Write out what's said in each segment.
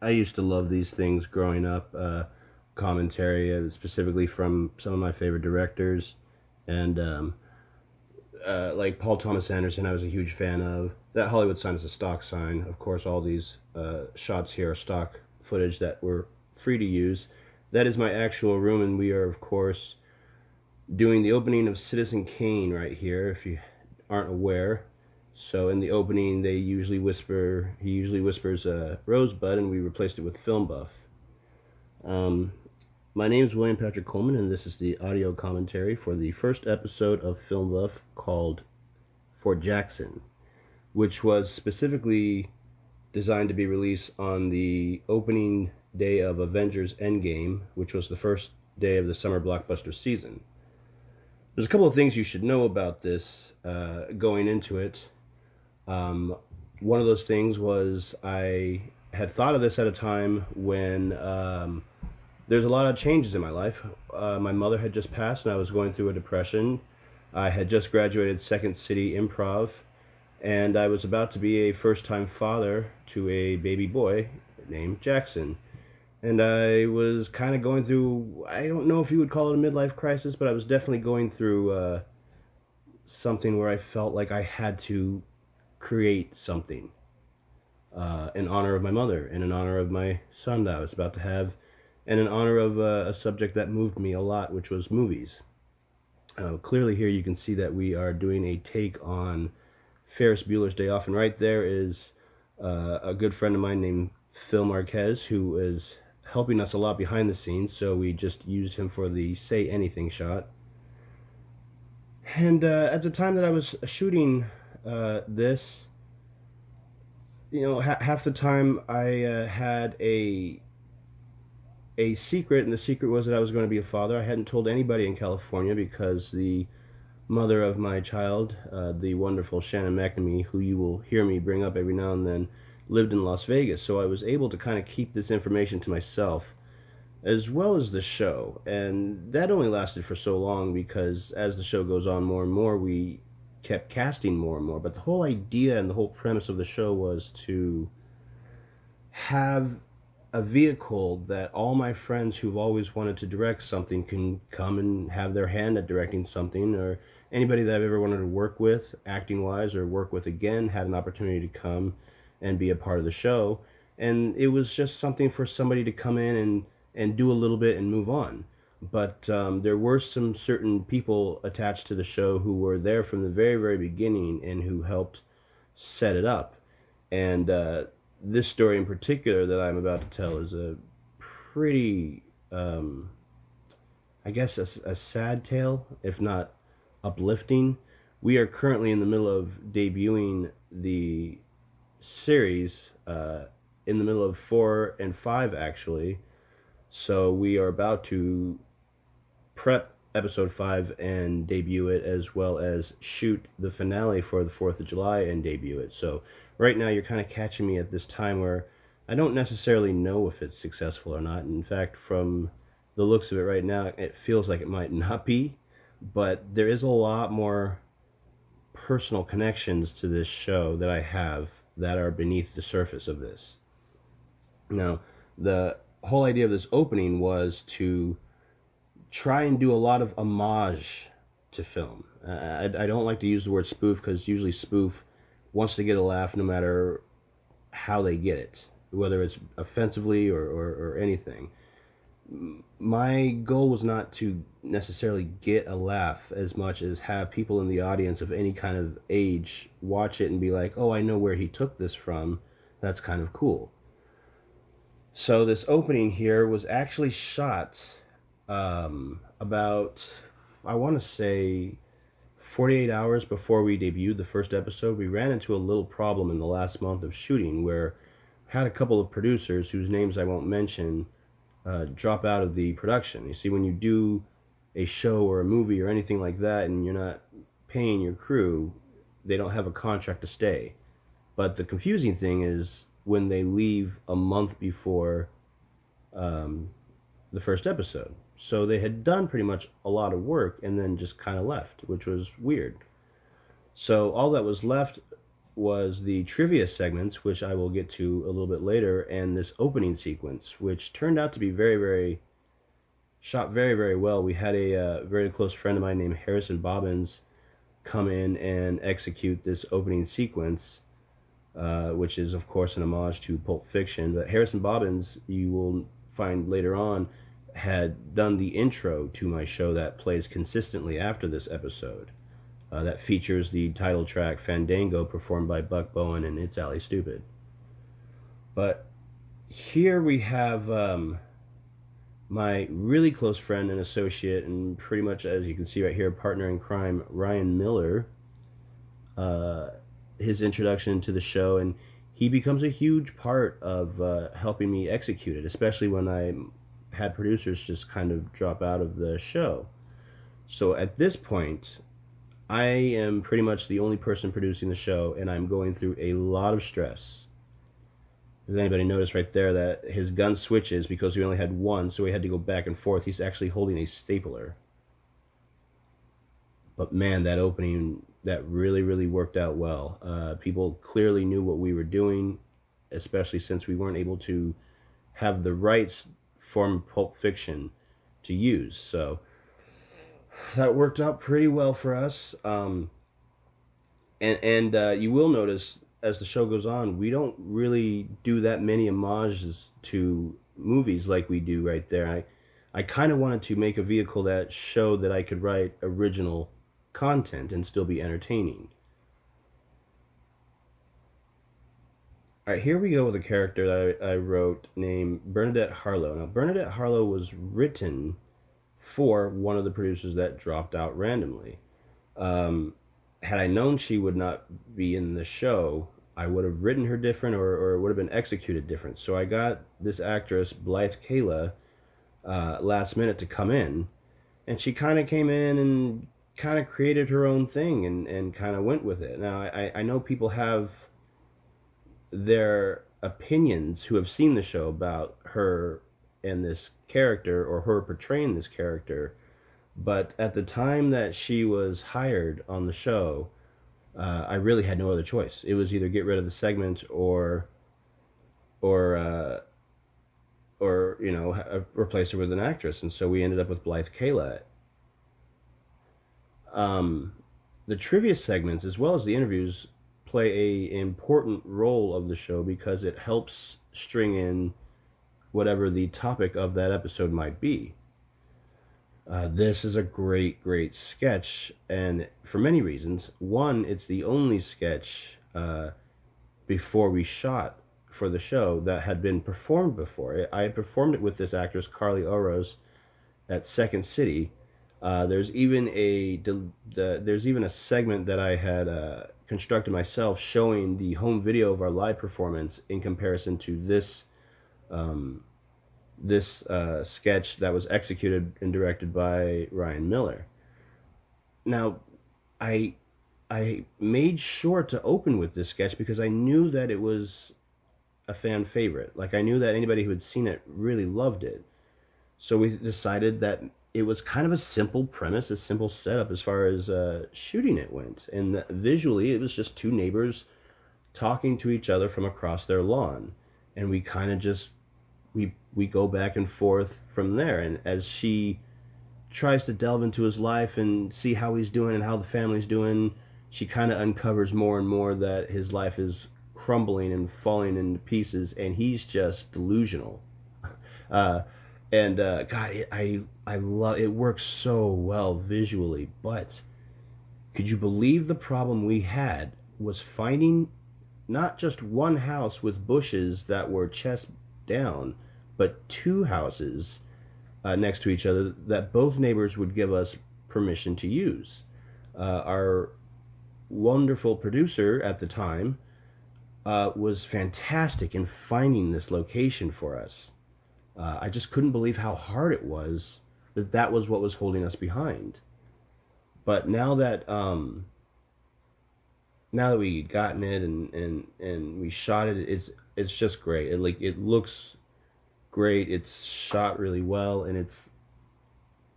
I used to love these things growing up. Commentary, specifically from some of my favorite directors, and like Paul Thomas Anderson, I was a huge fan of. That Hollywood sign is a stock sign. Of course, all these shots here are stock footage that were free to use. That is my actual room, and we are, of course, doing the opening of Citizen Kane right here, if you aren't aware. So in the opening, he usually whispers Rosebud, and we replaced it with Filmbuff. Um, my name is William Patrick Coleman, and this is the audio commentary for the first episode of Filmbuff called Fort Jackson, which was specifically designed to be released on the opening day of Avengers Endgame, which was the first day of the summer blockbuster season. There's a couple of things you should know about this going into it. One of those things was I had thought of this at a time when there's a lot of changes in my life. My mother had just passed, and I was going through a depression. I had just graduated Second City Improv, and I was about to be a first-time father to a baby boy named Jackson. And I was kind of going through, I don't know if you would call it a midlife crisis, but I was definitely going through something where I felt like I had to create something in honor of my mother, and in honor of my son that I was about to have, and in honor of a subject that moved me a lot, which was movies. Clearly here you can see that we are doing a take on Ferris Bueller's Day Off, and right there is a good friend of mine named Phil Marquez, who is helping us a lot behind the scenes, so we just used him for the Say Anything shot. And at the time that I was shooting this, you know, half the time I had a secret, and the secret was that I was going to be a father. I hadn't told anybody in California because the mother of my child, the wonderful Shannon McNamee, who you will hear me bring up every now and then, lived in Las Vegas, so I was able to kind of keep this information to myself, as well as the show. And that only lasted for so long because as the show goes on more and more, we kept casting more and more. But the whole idea and the whole premise of the show was to have a vehicle that all my friends who've always wanted to direct something can come and have their hand at directing something, or anybody that I've ever wanted to work with, acting-wise, or work with again, had an opportunity to come and be a part of the show. And it was just something for somebody to come in and do a little bit and move on. But there were some certain people attached to the show who were there from the very, very beginning and who helped set it up. And this story in particular that I'm about to tell is a pretty, I guess, a sad tale, if not uplifting. We are currently in the middle of debuting the series, in the middle of 4 and 5 actually. So we are about to prep episode 5 and debut it, as well as shoot the finale for the 4th of July and debut it. So right now you're kind of catching me at this time where I don't necessarily know if it's successful or not. In fact, from the looks of it right now, it feels like it might not be, but there is a lot more personal connections to this show that I have that are beneath the surface of this. Now, the whole idea of this opening was to try and do a lot of homage to film. I don't like to use the word spoof because usually spoof wants to get a laugh no matter how they get it, whether it's offensively or anything. My goal was not to necessarily get a laugh as much as have people in the audience of any kind of age watch it and be like, oh, I know where he took this from. That's kind of cool. So this opening here was actually shot about, I want to say, 48 hours before we debuted the first episode. We ran into a little problem in the last month of shooting where I had a couple of producers whose names I won't mention drop out of the production. You see, when you do a show or a movie or anything like that and you're not paying your crew, they don't have a contract to stay. But the confusing thing is when they leave a month before the first episode. So they had done pretty much a lot of work and then just kind of left, which was weird. So all that was left was the trivia segments, which I will get to a little bit later, and this opening sequence, which turned out to be shot very, very well. We had a very close friend of mine named Harrison Bobbins come in and execute this opening sequence, which is, of course, an homage to Pulp Fiction. But Harrison Bobbins, you will find later on, had done the intro to my show that plays consistently after this episode. That features the title track Fandango, performed by Buck Bowen and It's Ally Stupid. But here we have my really close friend and associate, and pretty much, as you can see right here, partner in crime, Ryan Miller. His introduction to the show, and he becomes a huge part of helping me execute it, especially when I had producers just kind of drop out of the show. So at this point, I am pretty much the only person producing the show, and I'm going through a lot of stress. Does anybody notice right there that his gun switches because we only had one, so he had to go back and forth? He's actually holding a stapler. But man, that opening, that really, really worked out well. People clearly knew what we were doing, especially since we weren't able to have the rights from Pulp Fiction to use. So that worked out pretty well for us. And you will notice as the show goes on, we don't really do that many homages to movies like we do right there. I kind of wanted to make a vehicle that showed that I could write original content and still be entertaining. Alright, here we go with a character that I wrote named Bernadette Harlow. Now, Bernadette Harlow was written for one of the producers that dropped out randomly. Had I known she would not be in the show, I would have written her different, or it would have been executed different. So I got this actress, Blythe Kayla, last minute to come in, and she kind of came in and kind of created her own thing and kind of went with it. Now, I know people have their opinions who have seen the show about her and this character, or her portraying this character, but at the time that she was hired on the show, I really had no other choice. It was either get rid of the segment or replace her with an actress, and so we ended up with Blythe Kayla. The trivia segments, as well as the interviews, play an important role of the show because it helps string in whatever the topic of that episode might be. This is a great, great sketch, and for many reasons. One, it's the only sketch before we shot for the show that had been performed before. I had performed it with this actress, Carly Oros, at Second City. There's even a segment that I had constructed myself showing the home video of our live performance in comparison to this sketch that was executed and directed by Ryan Miller. Now, I made sure to open with this sketch because I knew that it was a fan favorite. Like, I knew that anybody who had seen it really loved it. So we decided that it was kind of a simple premise, a simple setup as far as shooting it went. And visually, it was just two neighbors talking to each other from across their lawn. And we kind of just, we go back and forth from there. And as she tries to delve into his life and see how he's doing and how the family's doing, she kind of uncovers more and more that his life is crumbling and falling into pieces, and he's just delusional. God, I love it. Works so well visually, but could you believe the problem we had was finding not just one house with bushes that were chest down, but two houses next to each other that both neighbors would give us permission to use. Our wonderful producer at the time was fantastic in finding this location for us. I just couldn't believe how hard it was that was what was holding us behind. But now that we'd gotten it and we shot it, it's just great. It looks great. It's shot really well, and it's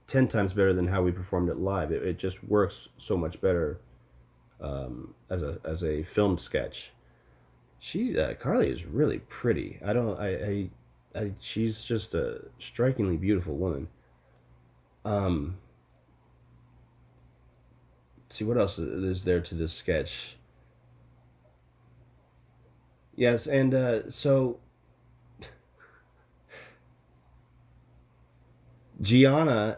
10 times better than how we performed it live. It just works so much better as a film sketch. Carly is really pretty. I don't she's just a strikingly beautiful woman. Um, see what else is there to this sketch. Yes, and so Gianna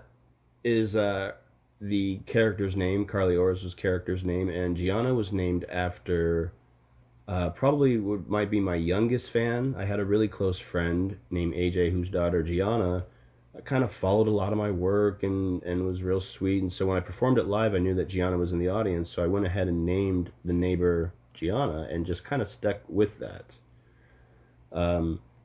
is the character's name. Carly Orr's character's name, and Gianna was named after probably might be my youngest fan. I had a really close friend named AJ whose daughter Gianna kind of followed a lot of my work and was real sweet. And so when I performed it live, I knew that Gianna was in the audience, so I went ahead and named the neighbor Gianna and just kind of stuck with that.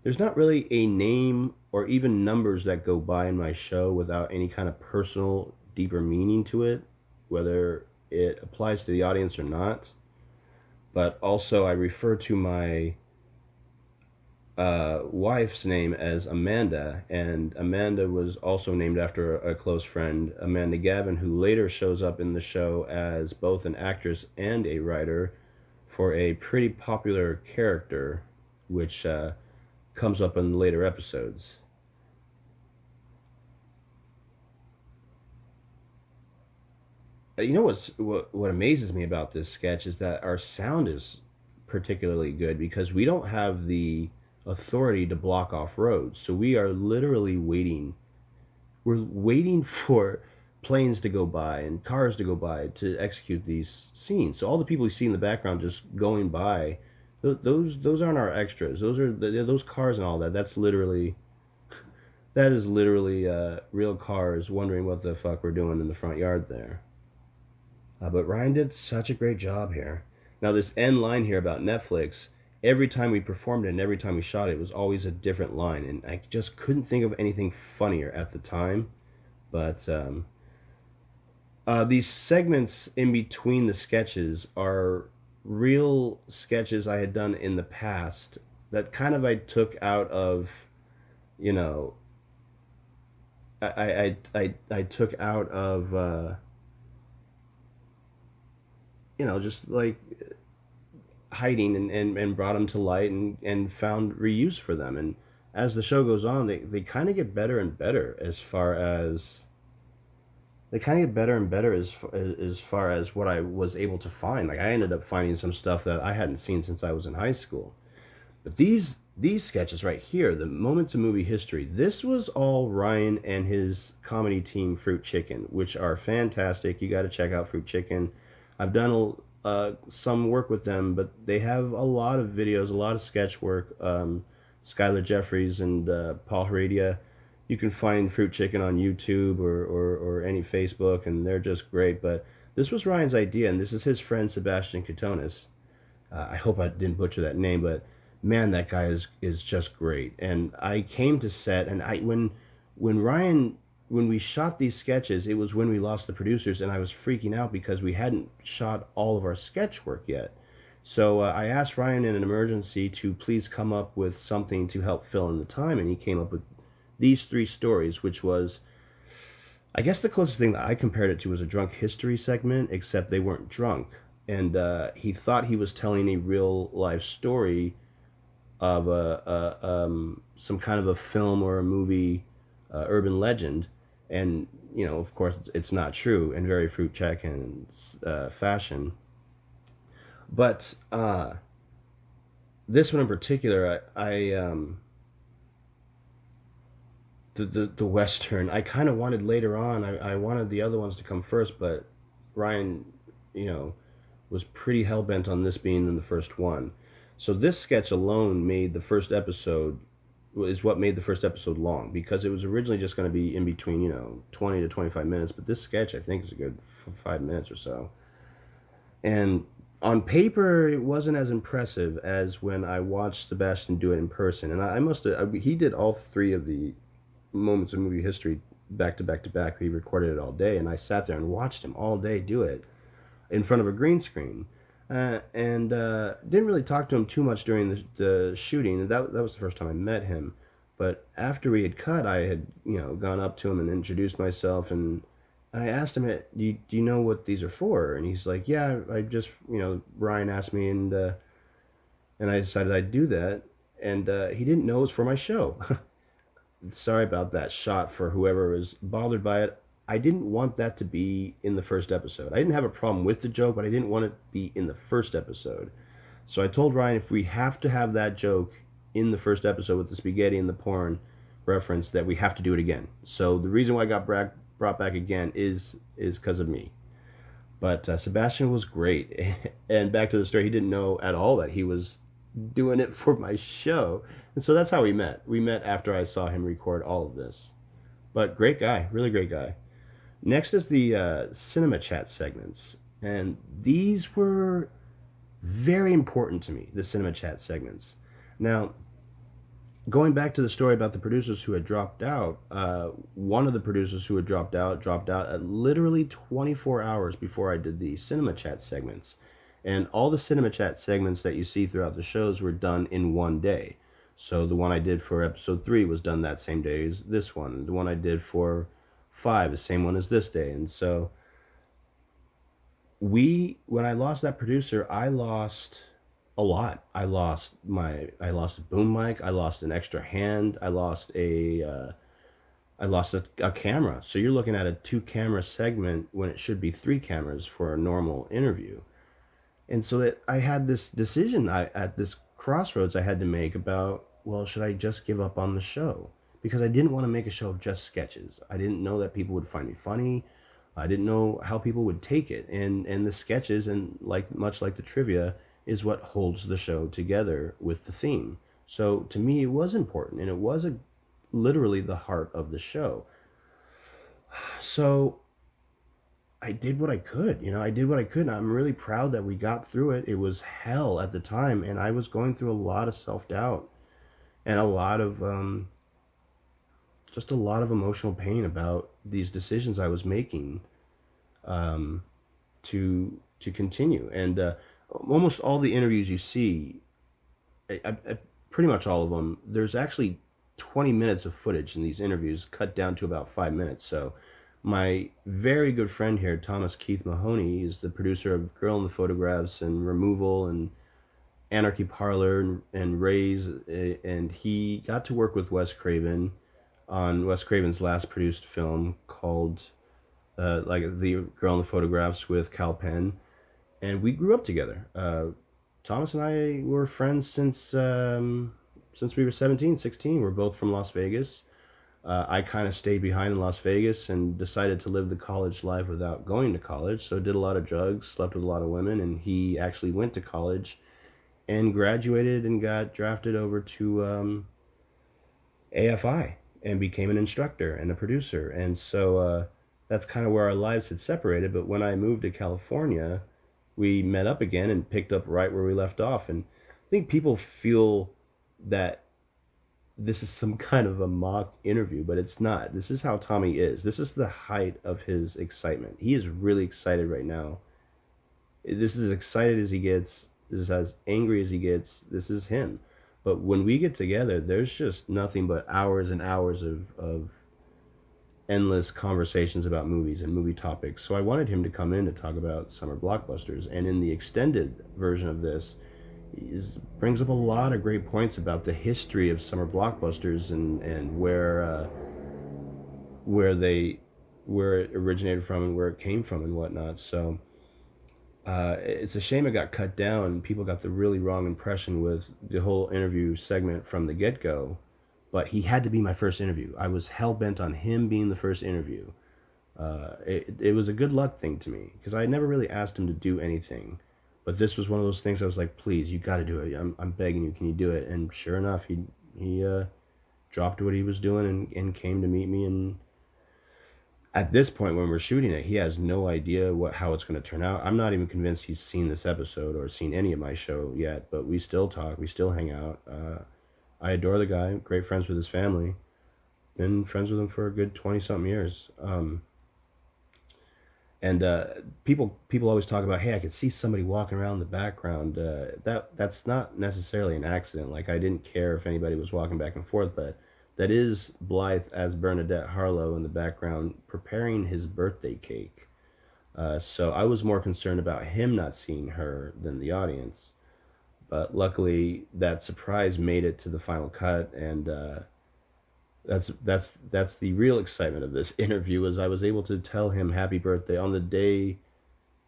There's not really a name or even numbers that go by in my show without any kind of personal, deeper meaning to it, whether it applies to the audience or not. But also, I refer to my wife's name as Amanda, and Amanda was also named after a close friend, Amanda Gavin, who later shows up in the show as both an actress and a writer for a pretty popular character, which comes up in later episodes. You know what amazes me about this sketch is that our sound is particularly good because we don't have the authority to block off roads. So we are literally waiting. We're waiting for planes to go by and cars to go by to execute these scenes. So all the people you see in the background just going by, those aren't our extras. Those cars and all that. That is literally real cars wondering what the fuck we're doing in the front yard there. But Ryan did such a great job here. Now this end line here about Netflix, every time we performed it and every time we shot it, it was always a different line, and I just couldn't think of anything funnier at the time. But these segments in between the sketches are real sketches I had done in the past that kind of I took out of, you know, I took out of you know, just like hiding and brought them to light and found reuse for them. And as the show goes on, they kind of get better and better as far as what I was able to find. Like I ended up finding some stuff that I hadn't seen since I was in high school. But these sketches right here, the moments of movie history, this was all Ryan and his comedy team Fruit Chicken, which are fantastic. You got to check out Fruit Chicken. I've done some work with them, but they have a lot of videos, a lot of sketch work. Skylar Jeffries and Paul Heredia. You can find Fruit Chicken on YouTube or any Facebook, and they're just great. But this was Ryan's idea, and this is his friend Sebastian Katonis. I hope I didn't butcher that name, but man, that guy is just great. And I came to set, and when we shot these sketches, it was when we lost the producers, and I was freaking out because we hadn't shot all of our sketch work yet. So I asked Ryan in an emergency to please come up with something to help fill in the time, and he came up with these 3 stories, which was, I guess the closest thing that I compared it to was a drunk history segment, except they weren't drunk. And he thought he was telling a real life story of some kind of a film or a movie urban legend. And, you know, of course, it's not true in very Fruit Chicken fashion. But this one in particular, the Western, I kind of wanted later on, I wanted the other ones to come first, but Ryan, you know, was pretty hell-bent on this being in the first one. So this sketch alone made the first episode, is what made the first episode long, because it was originally just going to be in between, you know, 20 to 25 minutes, but this sketch I think is a good 5 minutes or so. And on paper it wasn't as impressive as when I watched Sebastian do it in person, and he did all 3 of the moments of movie history back to back to back. He recorded it all day, and I sat there and watched him all day do it in front of a green screen. And didn't really talk to him too much during the shooting. That was the first time I met him. But after we had cut, I had, you know, gone up to him and introduced myself, and I asked him, do you know what these are for? And he's like, yeah, I just, Ryan asked me, and I decided I'd do that. And he didn't know it was for my show. Sorry about that shot for whoever was bothered by it. I didn't want that to be in the first episode. I didn't have a problem with the joke, but I didn't want it to be in the first episode. So I told Ryan, if we have to have that joke in the first episode with the spaghetti and the porn reference, that we have to do it again. So the reason why I got brought back again is because of me. But Sebastian was great. And back to the story, he didn't know at all that he was doing it for my show. And so that's how we met. We met after I saw him record all of this. But great guy, really great guy. Next is the cinema chat segments. And these were very important to me, the cinema chat segments. Now, going back to the story about the producers who had dropped out, one of the producers who had dropped out at literally 24 hours before I did the cinema chat segments. And all the cinema chat segments that you see throughout the shows were done in one day. So the one I did for episode 3 was done that same day as this one. The one I did for 5, the same one as this day. And so when I lost that producer, I lost a lot. I lost a boom mic. I lost an extra hand. I lost a camera. So you're looking at a 2-camera segment when it should be 3 cameras for a normal interview. And so that I had this decision at this crossroads I had to make about, well, should I just give up on the show? Because I didn't want to make a show of just sketches. I didn't know that people would find me funny. I didn't know how people would take it. And the sketches, and much like the trivia, is what holds the show together with the theme. So to me, it was important, and it was literally the heart of the show. So I did what I could. I did what I could. And I'm really proud that we got through it. It was hell at the time, and I was going through a lot of self-doubt and a lot of just a lot of emotional pain about these decisions I was making to continue. And almost all the interviews you see, pretty much all of them, there's actually 20 minutes of footage in these interviews cut down to about 5 minutes. So my very good friend here, Thomas Keith Mahoney, is the producer of Girl in the Photographs and Removal and Anarchy Parlor and Raise, and he got to work with Wes Craven on Wes Craven's last produced film called the Girl in the Photographs with Cal Penn, and we grew up together. Thomas and I were friends since we were 17, 16. We're both from Las Vegas. I kind of stayed behind in Las Vegas and decided to live the college life without going to college, so did a lot of drugs, slept with a lot of women, and he actually went to college and graduated and got drafted over to AFI and became an instructor and a producer. And so that's kind of where our lives had separated. But when I moved to California, we met up again and picked up right where we left off. And I think people feel that this is some kind of a mock interview, but it's not. This is how Tommy is. This is the height of his excitement. He is really excited right now. This is as excited as he gets. This is as angry as he gets. This is him. But when we get together, there's just nothing but hours and hours of endless conversations about movies and movie topics. So I wanted him to come in to talk about summer blockbusters. And in the extended version of this, brings up a lot of great points about the history of summer blockbusters and where it originated from and where it came from and whatnot. So it's a shame it got cut down. People got the really wrong impression with the whole interview segment from the get-go. But he had to be my first interview. I was hell-bent on him being the first interview. It was a good luck thing to me, because I never really asked him to do anything. But this was one of those things I was like, please, you got to do it. I'm begging you, can you do it? And sure enough, he dropped what he was doing and came to meet me. And at this point, when we're shooting it, he has no idea how it's going to turn out. I'm not even convinced he's seen this episode or seen any of my show yet, but we still talk, we still hang out. I adore the guy, great friends with his family. Been friends with him for a good 20-something years. And people always talk about, hey, I could see somebody walking around in the background. That's not necessarily an accident. Like, I didn't care if anybody was walking back and forth, but that is Blythe as Bernadette Harlow in the background preparing his birthday cake. So I was more concerned about him not seeing her than the audience. But luckily, that surprise made it to the final cut, and that's the real excitement of this interview. Is I was able to tell him happy birthday on the day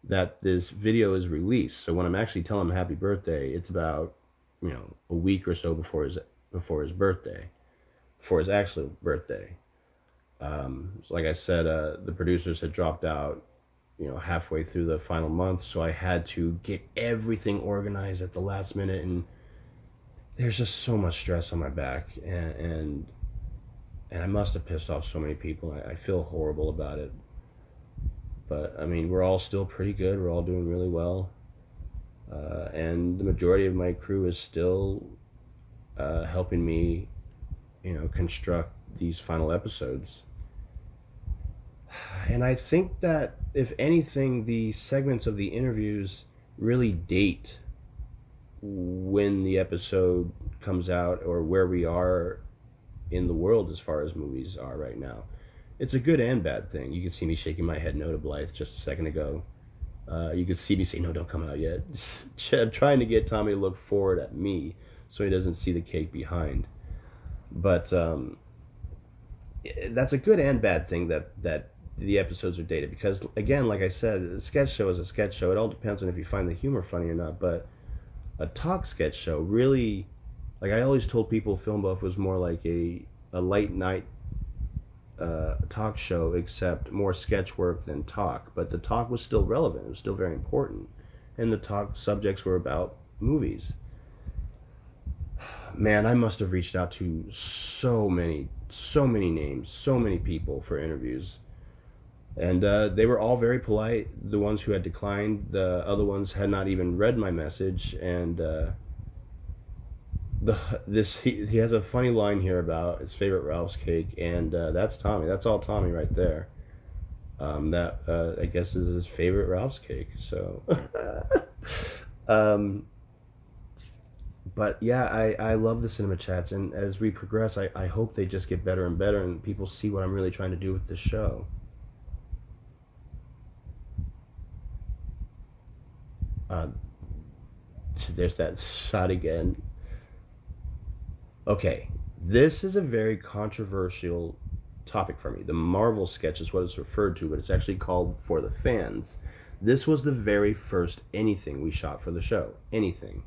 that this video is released. So when I'm actually telling him happy birthday, it's about a week or so before his birthday, before his actual birthday. So like I said, the producers had dropped out halfway through the final month, so I had to get everything organized at the last minute, and there's just so much stress on my back, and I must have pissed off so many people. I feel horrible about it, but I mean, we're all still pretty good. We're all doing really well, and the majority of my crew is still helping me, construct these final episodes. And I think that, if anything, the segments of the interviews really date when the episode comes out or where we are in the world as far as movies are right now. It's a good and bad thing. You can see me shaking my head no to Blythe just a second ago. You can see me say, no, don't come out yet. I'm trying to get Tommy to look forward at me so he doesn't see the cake behind. But that's a good and bad thing that the episodes are dated, because again, like I said, a sketch show is a sketch show. It all depends on if you find the humor funny or not. But a talk sketch show really, like I always told people, Filmbuff was more like a late night talk show, except more sketch work than talk. But the talk was still relevant. It was still very important, and the talk subjects were about movies. Man, I must have reached out to so many names, so many people for interviews. And they were all very polite. The ones who had declined, the other ones had not even read my message. And he has a funny line here about his favorite Ralph's cake, and that's Tommy. That's all Tommy right there. That I guess is his favorite Ralph's cake. So, but yeah, I love the cinema chats, and as we progress, I hope they just get better and better, and people see what I'm really trying to do with this show. There's that shot again. Okay, this is a very controversial topic for me. The Marvel sketch is what it's referred to, but it's actually called For the Fans. This was the very first anything we shot for the show. Anything.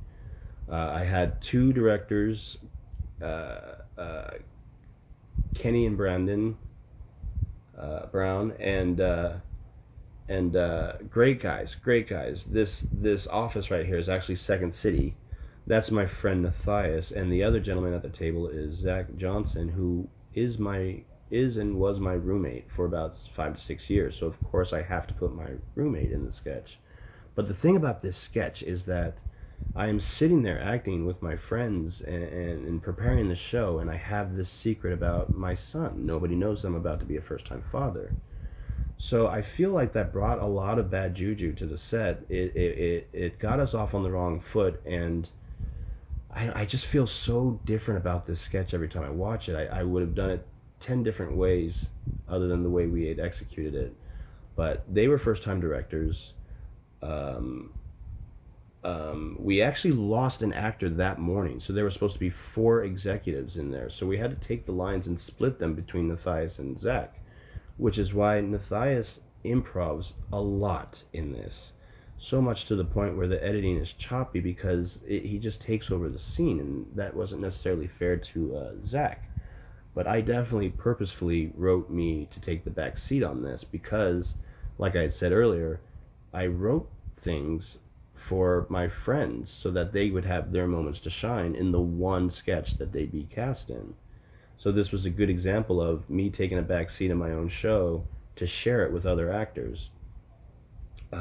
I had two directors, Kenny and Brandon Brown, and great guys. This office right here is actually Second City. That's my friend Matthias, and the other gentleman at the table is Zach Johnson, who is and was my roommate for about 5 to 6 years. So of course I have to put my roommate in the sketch. But the thing about this sketch is that I am sitting there acting with my friends and preparing the show, and I have this secret about my son. Nobody knows I'm about to be a first-time father. So I feel like that brought a lot of bad juju to the set. It got us off on the wrong foot, and I just feel so different about this sketch every time I watch it. I would have done it 10 different ways other than the way we had executed it. But they were first-time directors. We actually lost an actor that morning, so there were supposed to be 4 executives in there. So we had to take the lines and split them between Matthias and Zach, which is why Matthias improvs a lot in this. So much to the point where the editing is choppy because he just takes over the scene, and that wasn't necessarily fair to Zach. But I definitely purposefully wrote me to take the back seat on this because, like I had said earlier, I wrote things for my friends so that they would have their moments to shine in the one sketch that they'd be cast in. So this was a good example of me taking a back seat in my own show to share it with other actors.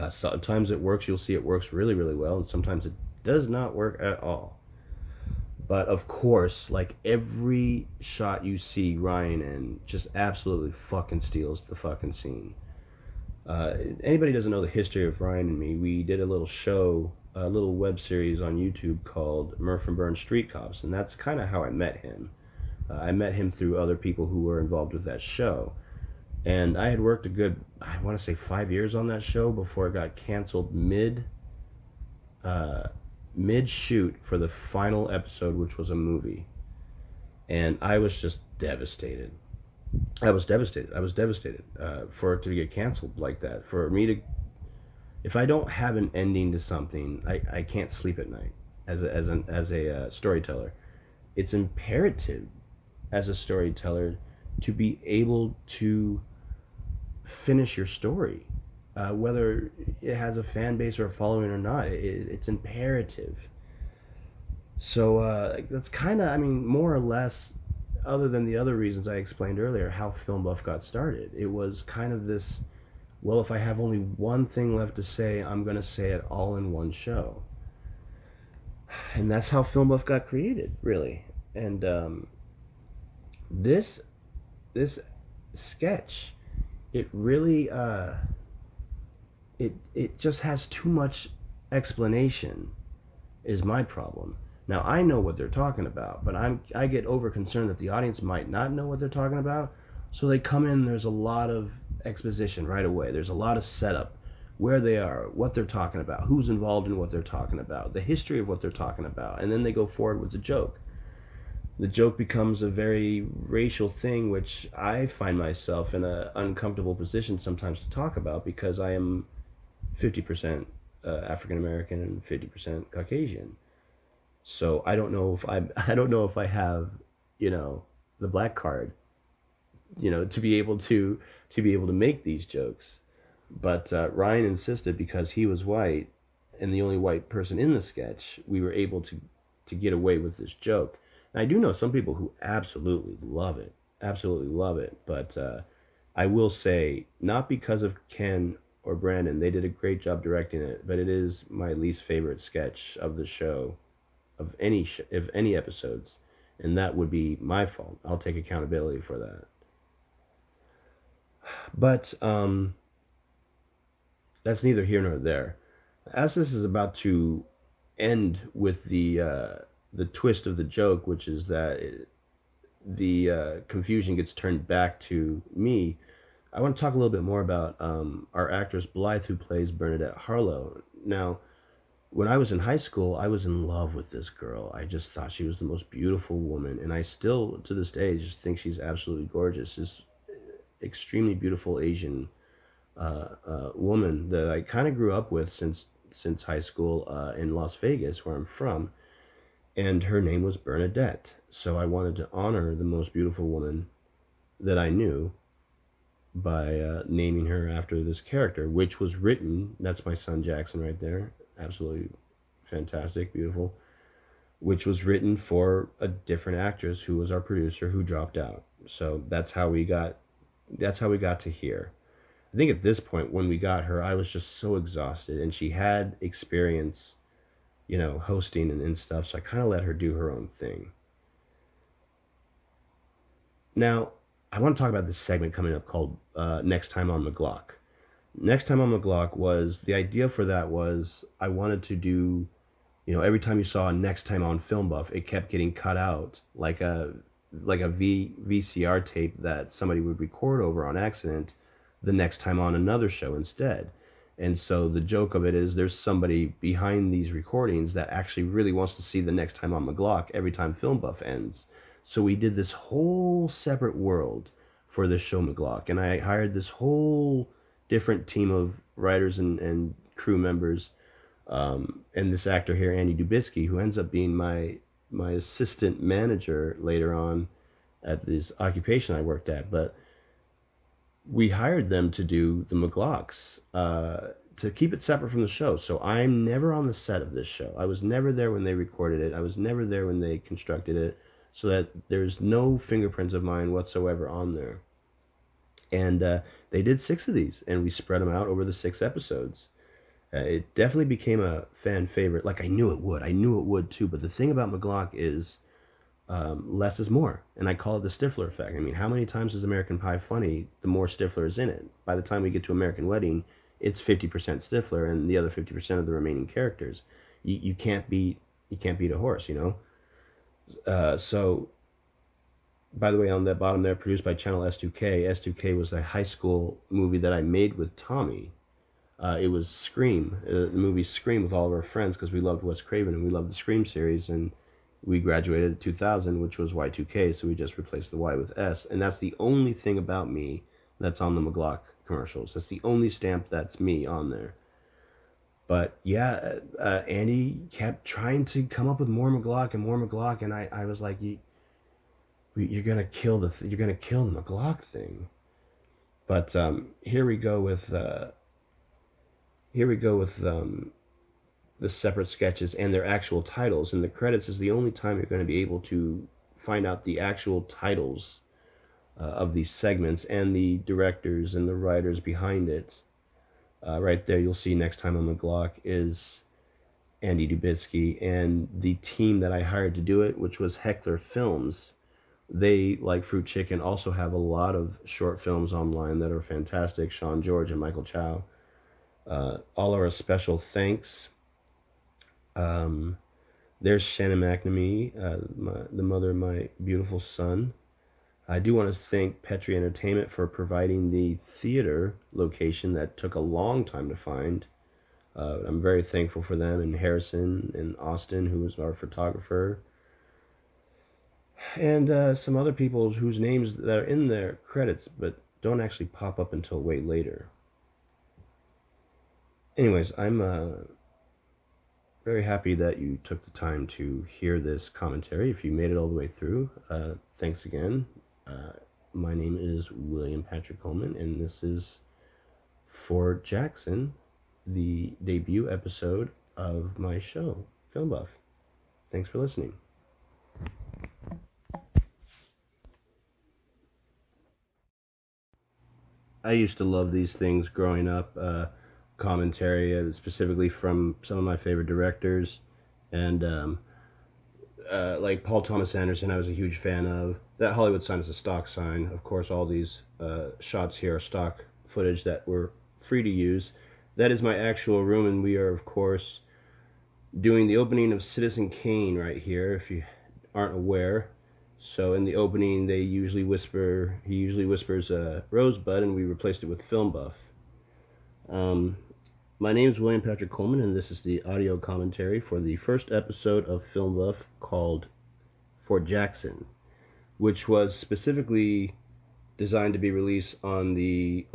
Sometimes it works. You'll see it works really, really well, and sometimes it does not work at all. But of course, like every shot you see Ryan in just absolutely fucking steals the fucking scene. Anybody doesn't know the history of Ryan and me, we did a little show, a little web series on YouTube called Murph and Burn Street Cops, and that's kind of how I met him. I met him through other people who were involved with that show. And I had worked a good, I want to say 5 years on that show before it got canceled mid shoot for the final episode, which was a movie. And I was just devastated. I was devastated for it to get canceled like that. For me to, if I don't have an ending to something, I can't sleep at night as a storyteller. It's imperative as a storyteller to be able to finish your story, whether it has a fan base or a following or not. It's imperative. So that's kind of, I mean, more or less, other than the other reasons I explained earlier, how Filmbuff got started. It was kind of this, well, if I have only one thing left to say, I'm going to say it all in one show. And that's how Filmbuff got created, really. And this sketch, it really it just has too much explanation, is my problem. Now I know what they're talking about, but I get over concerned that the audience might not know what they're talking about. So they come in, there's a lot of exposition right away. There's a lot of setup, where they are, what they're talking about, who's involved in what they're talking about, the history of what they're talking about, and then they go forward with the joke. The joke becomes a very racial thing, which I find myself in an uncomfortable position sometimes to talk about, because I am 50% African American and 50% Caucasian. So I don't know if I have, the black card, to be able to make these jokes. But Ryan insisted, because he was white and the only white person in the sketch, we were able to get away with this joke. And I do know some people who absolutely love it, but I will say, not because of Ken or Brandon, they did a great job directing it, but it is my least favorite sketch of the show, of any episodes, and that would be my fault. I'll take accountability for that. But that's neither here nor there. As this is about to end with the twist of the joke, which is that the confusion gets turned back to me, I want to talk a little bit more about our actress Blythe, who plays Bernadette Harlow. Now, when I was in high school, I was in love with this girl. I just thought she was the most beautiful woman, and I still, to this day, just think she's absolutely gorgeous. This extremely beautiful Asian woman that I kind of grew up with since high school in Las Vegas, where I'm from, and her name was Bernadette. So I wanted to honor the most beautiful woman that I knew by naming her after this character, which was written, that's my son Jackson right there, absolutely fantastic, beautiful, which was written for a different actress who was our producer, who dropped out. So that's how we got to here. I think at this point, when we got her, I was just so exhausted, and she had experience, hosting and stuff, so I kind of let her do her own thing. Now, I want to talk about this segment coming up called Next Time on McGlock. Next Time on McGlock was, the idea for that was, I wanted to do, every time you saw Next Time on Filmbuff, it kept getting cut out, like a VCR tape that somebody would record over on accident the next time on another show instead. And so the joke of it is, there's somebody behind these recordings that actually really wants to see the Next Time on McGlock every time Filmbuff ends. So we did this whole separate world for this show McGlock, and I hired this whole different team of writers and crew members, and this actor here, Andy Dubitsky, who ends up being my assistant manager later on at this occupation I worked at. But we hired them to do the McGlocks, to keep it separate from the show. So I'm never on the set of this show. I was never there when they recorded it. I was never there when they constructed it, so that there's no fingerprints of mine whatsoever on there. And they did 6 of these, and we spread them out over the 6 episodes. It definitely became a fan favorite, like I knew it would. I knew it would too. But the thing about McGlock is less is more, and I call it the Stifler effect. I mean, how many times is American Pie funny? The more Stifler is in it. By the time we get to American Wedding, it's 50% Stifler, and the other 50% of the remaining characters. You can't beat a horse, So by the way, on the bottom there, produced by Channel S2K. S2K was a high school movie that I made with Tommy. It was Scream, the movie Scream, with all of our friends, because we loved Wes Craven and we loved the Scream series, and we graduated in 2000, which was Y2K, so we just replaced the Y with S, and that's the only thing about me that's on the McGlock commercials. That's the only stamp that's me on there. But yeah, Andy kept trying to come up with more McGlock, and I was like, you're gonna kill the McGlock thing. But here we go with the separate sketches and their actual titles. And the credits is the only time you're going to be able to find out the actual titles of these segments and the directors and the writers behind it. Right there, you'll see Next Time on the Glock is Andy Dubitsky, and the team that I hired to do it, which was Heckler Films. They, like Fruit Chicken, also have a lot of short films online that are fantastic. Sean George and Michael Chow. All are a special thanks. There's Shannon McNamee, the mother of my beautiful son. I do want to thank Petri Entertainment for providing the theater location that took a long time to find. I'm very thankful for them, and Harrison and Austin, who was our photographer, and some other people whose names that are in their credits but don't actually pop up until way later. Anyways, I'm very happy that you took the time to hear this commentary. If you made it all the way through, thanks again. My name is William Patrick Coleman, and this is For Jackson, the debut episode of my show, Filmbuff. Thanks for listening. I used to love these things growing up. Commentary, specifically from some of my favorite directors, and like Paul Thomas Anderson, I was a huge fan of. That Hollywood sign is a stock sign. Of course, all these shots here are stock footage that were free to use. That is my actual room, and we are, of course, doing the opening of Citizen Kane right here, if you aren't aware. So in the opening, he usually whispers Rosebud, and we replaced it with Filmbuff. My name is William Patrick Coleman, and this is the audio commentary for the first episode of Filmbuff called For Jackson, which was specifically designed to be released on the